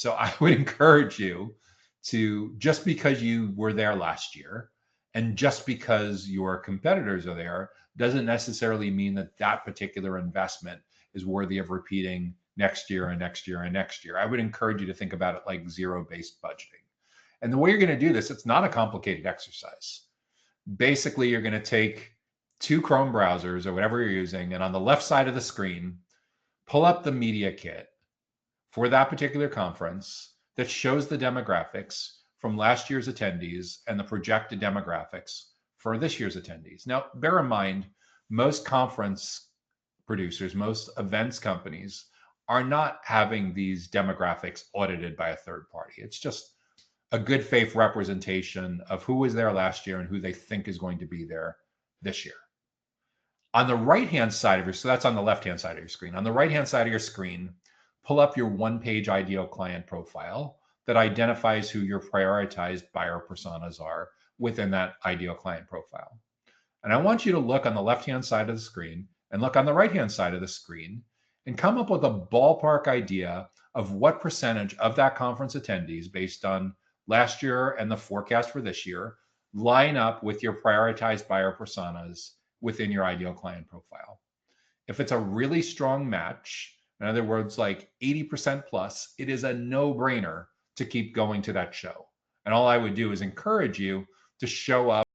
So I would encourage you to, just because you were there last year and just because your competitors are there, doesn't necessarily mean that that particular investment is worthy of repeating next year and next year and next year. I would encourage you to think about it like zero-based budgeting. And the way you're going to do this, it's not a complicated exercise. Basically, you're going to take two Chrome browsers or whatever you're using, and on the left side of the screen, pull up the media kit for that particular conference that shows the demographics from last year's attendees and the projected demographics for this year's attendees. Now, bear in mind, most conference producers, most events companies are not having these demographics audited by a third party. It's just a good faith representation of who was there last year and who they think is going to be there this year. On the right-hand side of your, so that's on the left-hand side of your screen. On the right-hand side of your screen, pull up your one-page ideal client profile that identifies who your prioritized buyer personas are within that ideal client profile. And I want you to look on the left-hand side of the screen and look on the right-hand side of the screen and come up with a ballpark idea of what percentage of that conference attendees, based on last year and the forecast for this year, line up with your prioritized buyer personas within your ideal client profile. If it's a really strong match, in other words, like 80% plus, it is a no-brainer to keep going to that show. And all I would do is encourage you to show up